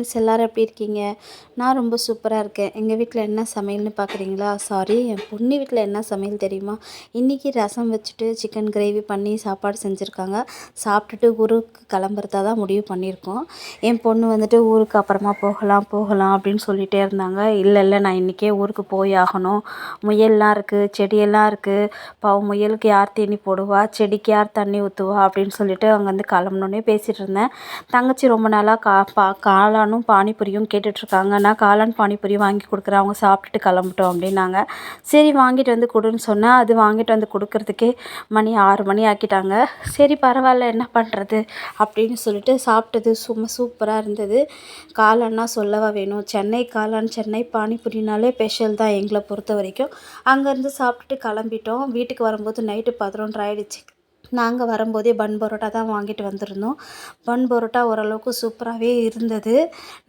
Friends எல்லோரும் எப்படி இருக்கீங்க? நான் ரொம்ப சூப்பராக இருக்கேன். எங்கள் வீட்டில் என்ன சமையல்னு பார்க்குறீங்களா? சாரி, என் பொண்ணு வீட்டில் என்ன சமையல் தெரியுமா? இன்றைக்கி ரசம் வச்சுட்டு சிக்கன் கிரேவி பண்ணி சாப்பாடு செஞ்சுருக்காங்க. சாப்பிட்டுட்டு ஊருக்கு கிளம்புறதா தான் முடிவு பண்ணியிருக்கோம். என் பொண்ணு வந்துட்டு ஊருக்கு அப்புறமா போகலாம் அப்படின்னு சொல்லிகிட்டே இருந்தாங்க. இல்லை நான் இன்றைக்கே ஊருக்கு போய் ஆகணும். முயல்லாம் இருக்குது, செடியெல்லாம் இருக்குது. பாவம் முயலுக்கு யார் தீனி போடுவா, செடிக்கு யார் தண்ணி ஊற்றுவா அப்படின்னு சொல்லிட்டு அங்கேருந்து கிளம்புனோன்னே பேசிகிட்டு இருந்தேன். தங்கச்சி ரொம்ப நாளாக காளானும் பானிபூரியும் கேட்டுட்ருக்காங்க. நான் காளான் பானிபூரி வாங்கி கொடுக்குறேன், அவங்க சாப்பிட்டுட்டு கிளம்பட்டும் அப்படின்னாங்க. சரி வாங்கிட்டு வந்து கொடுன்னு சொன்னேன். அது வாங்கிட்டு வந்து கொடுக்குறதுக்கே மணி 6 மணி ஆக்கிட்டாங்க. சரி பரவாயில்ல, என்ன பண்ணுறது அப்படின்னு சொல்லிட்டு சாப்பிட்டது சூப்பராக இருந்தது. காளான்னா சொல்லவா வேணும், சென்னை காளான், சென்னை பானிபூரினாலே ஸ்பெஷல் தான் எங்களை பொறுத்த வரைக்கும். அங்கேருந்து சாப்பிட்டுட்டு கிளம்பிட்டோம். வீட்டுக்கு வரும்போது நைட்டு 11 ஆயிடுச்சு. நாங்கள் வரும்போதே பன் பரோட்டா தான் வாங்கிட்டு வந்திருந்தோம். பன் பரோட்டா ஓரளவுக்கு சூப்பராகவே இருந்தது.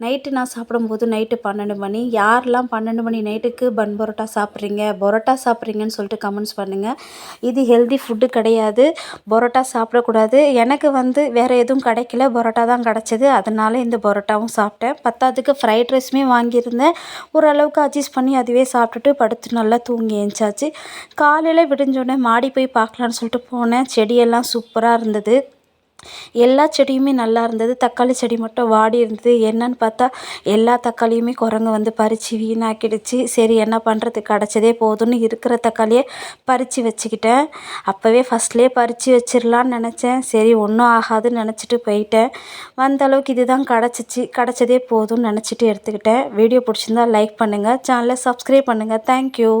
நைட்டு நான் சாப்பிடும்போது நைட்டு 12 மணி. யாரெல்லாம் 12 மணி நைட்டுக்கு பன் பரோட்டா சாப்பிட்றீங்கன்னு சொல்லிட்டு கமெண்ட்ஸ் பண்ணுங்கள். இது ஹெல்தி ஃபுட்டு கிடையாது. பரோட்டா சாப்பிடக்கூடாது. எனக்கு வேறு எதுவும் கிடைக்கல, பரோட்டா தான் கிடச்சிது. அதனால் இந்த பரோட்டாவும் சாப்பிட்டேன். பத்தாததுக்கு ஃப்ரைட் ரைஸுமே வாங்கியிருந்தேன். ஓரளவுக்கு அட்ஜஸ்ட் பண்ணி அதுவே சாப்பிட்டுட்டு படுத்து நல்லா தூங்கி எழுந்தாச்சு. காலையில் விடிஞ்சோடனே மாடி போய் பார்க்கலான்னு சொல்லிட்டு போனேன். செடியெல்லாம் சூப்பராக இருந்தது. எல்லா செடியுமே நல்லா இருந்தது. தக்காளி செடி மட்டும் வாடி இருந்தது. என்னன்னு பார்த்தா எல்லா தக்காளியுமே குரங்கு பறித்து வீணாக்கிடுச்சு. சரி என்ன பண்ணுறது, கிடச்சதே போதும்னு இருக்கிற தக்காளியை பறித்து வச்சுக்கிட்டேன். அப்போவே ஃபஸ்ட்லேயே பறித்து வச்சிடலான்னு நினச்சேன். சரி ஒன்றும் ஆகாதுன்னு நினச்சிட்டு போயிட்டேன். வந்த அளவுக்கு இது தான் கிடச்சதே போதும்னு நினச்சிட்டு எடுத்துக்கிட்டேன். வீடியோ பிடிச்சிருந்தா லைக் பண்ணுங்கள், சேனலை சப்ஸ்கிரைப் பண்ணுங்கள். தேங்க்யூ.